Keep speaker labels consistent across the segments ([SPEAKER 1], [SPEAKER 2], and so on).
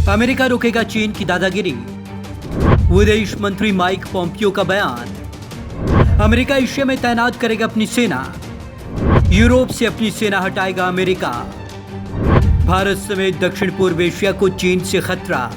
[SPEAKER 1] America रोकेगा चीन की दादागिरी। विदेश मंत्री माइक पोम्पियो का बयान। अमेरिका एशिया में तैनात करेगा अपनी सेना। यूरोप से अपनी सेना हटाएगा अमेरिका। भारत समेत दक्षिण पूर्व एशिया को चीन से खतरा।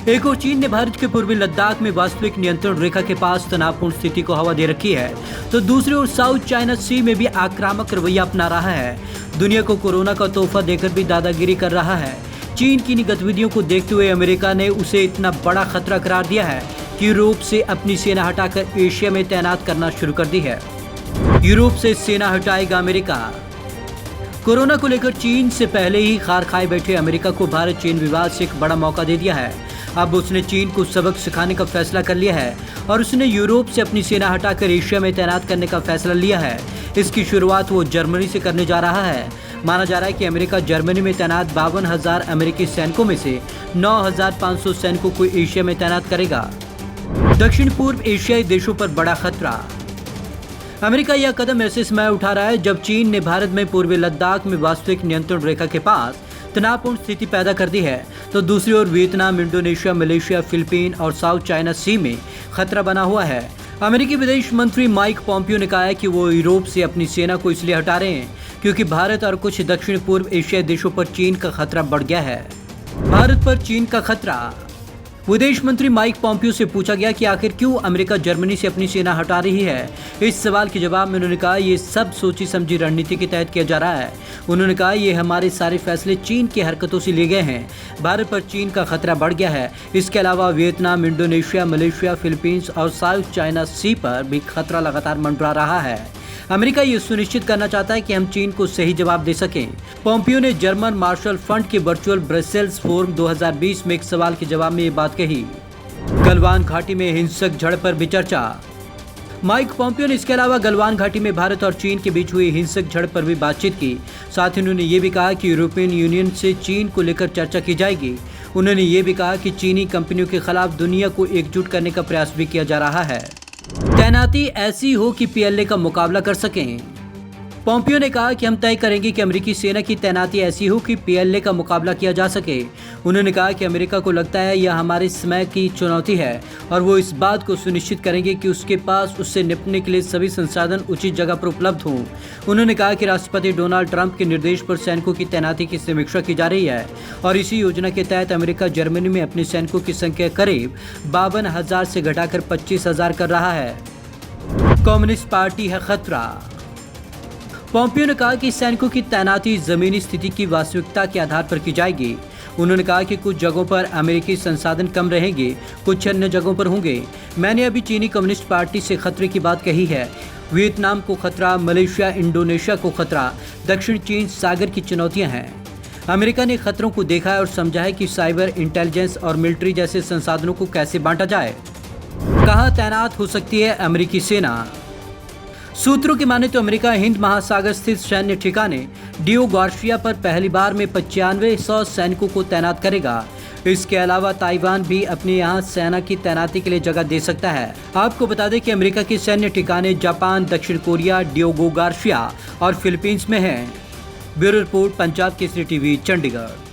[SPEAKER 1] एक और चीन ने भारत के पूर्वी लद्दाख में वास्तविक नियंत्रण रेखा के पास तनावपूर्ण स्थिति को हवा दे रखी है, तो दूसरी ओर साउथ चाइना सी में भी आक्रामक रवैया अपना रहा है। दुनिया को कोरोना का तोहफा देकर भी दादागिरी कर रहा है। चीन की इन गतिविधियों को देखते हुए अमेरिका ने उसे इतना बड़ा खतरा करार दिया है कि यूरोप से अपनी सेना हटाकर एशिया में तैनात करना शुरू कर दी है। यूरोप से सेना हटाएगा अमेरिका। कोरोना को लेकर चीन से पहले ही खार खाए बैठे अमेरिका को भारत चीन विवाद से एक बड़ा मौका दे दिया है। अब उसने चीन को सबक सिखाने का फैसला कर लिया है और उसने यूरोप से अपनी सेना हटाकर एशिया में तैनात करने का फैसला लिया है। इसकी शुरुआत वो जर्मनी से करने जा रहा है। माना जा रहा है कि अमेरिका जर्मनी में तैनात 52,000 अमेरिकी सैनिकों में से 9,500 सैनिकों को एशिया में तैनात करेगा। दक्षिण पूर्व एशियाई देशों पर बड़ा खतरा। अमेरिका यह कदम ऐसे समय उठा रहा है जब चीन ने भारत में पूर्वी लद्दाख में वास्तविक नियंत्रण रेखा के पास तनावपूर्ण स्थिति पैदा कर दी है, तो दूसरी ओर वियतनाम, इंडोनेशिया, मलेशिया, फिलीपीन और साउथ चाइना सी में खतरा बना हुआ है। अमेरिकी विदेश मंत्री माइक पोम्पियो ने कहा है कि वो यूरोप से अपनी सेना को इसलिए हटा रहे हैं क्योंकि भारत और कुछ दक्षिण पूर्व एशियाई देशों पर चीन का खतरा बढ़ गया है। भारत पर चीन का खतरा। विदेश मंत्री माइक पोम्पियो से पूछा गया कि आखिर क्यों अमेरिका जर्मनी से अपनी सेना हटा रही है। इस सवाल के जवाब में उन्होंने कहा, ये सब सोची समझी रणनीति के तहत किया जा रहा है। उन्होंने कहा, ये हमारे सारे फैसले चीन की हरकतों से लिए गए हैं। भारत पर चीन का खतरा बढ़ गया है। इसके अलावा वियतनाम, इंडोनेशिया, मलेशिया, फिलीपींस और साउथ चाइना सी पर भी खतरा लगातार मंडरा रहा है। अमेरिका ये सुनिश्चित करना चाहता है कि हम चीन को सही जवाब दे सकें। पोम्पियो ने जर्मन मार्शल फंड के वर्चुअल ब्रसेल्स फोरम 2020 में एक सवाल के जवाब में ये बात कही। गलवान घाटी में हिंसक झड़प पर भी चर्चा। माइक पोम्पियो ने इसके अलावा गलवान घाटी में भारत और चीन के बीच हुई हिंसक झड़प पर भी बातचीत की। साथ ही उन्होंने ये भी कहा कि यूरोपियन यूनियन से चीन को लेकर चर्चा की जाएगी। उन्होंने ये भी कहा कि चीनी कंपनियों के खिलाफ दुनिया को एकजुट करने का प्रयास भी किया जा रहा है। तैनाती ऐसी हो कि पीएलए का मुकाबला कर सकें। पोम्पियो ने कहा कि हम तय करेंगे कि अमेरिकी सेना की तैनाती ऐसी हो कि पीएलए का मुकाबला किया जा सके। उन्होंने कहा कि अमेरिका को लगता है यह हमारे समय की चुनौती है और वो इस बात को सुनिश्चित करेंगे कि उसके पास उससे निपटने के लिए सभी संसाधन उचित जगह पर उपलब्ध हों। उन्होंने कहा कि राष्ट्रपति डोनाल्ड ट्रंप के निर्देश पर सैनिकों की तैनाती की समीक्षा की जा रही है और इसी योजना के तहत अमेरिका जर्मनी में अपने सैनिकों की संख्या करीब 52,000 से घटाकर 25,000 कर रहा है। कम्युनिस्ट पार्टी है खतरा। पोम्पियो ने कहा कि सैनिकों की तैनाती जमीनी स्थिति की वास्तविकता के आधार पर की जाएगी। उन्होंने कहा कि कुछ जगहों पर अमेरिकी संसाधन कम रहेंगे, कुछ अन्य जगहों पर होंगे। मैंने अभी चीनी कम्युनिस्ट पार्टी से खतरे की बात कही है। वियतनाम को खतरा, मलेशिया, इंडोनेशिया को खतरा, दक्षिण चीन सागर की चुनौतियां हैं। अमेरिका ने खतरों को देखा है और समझा है कि साइबर इंटेलिजेंस और मिलिट्री जैसे संसाधनों को कैसे बांटा जाए। कहाँ तैनात हो सकती है अमेरिकी सेना। सूत्रों की माने तो अमेरिका हिंद महासागर स्थित सैन्य ठिकाने डियो गार्सिया पर पहली बार में 9500 सैनिकों को तैनात करेगा। इसके अलावा ताइवान भी अपने यहाँ सेना की तैनाती के लिए जगह दे सकता है। आपको बता दें कि अमेरिका के सैन्य ठिकाने जापान, दक्षिण कोरिया, डियोगो गार्सिया और फिलीपींस में हैं। Bureau report, Punjab Kesari TV, Chandigarh.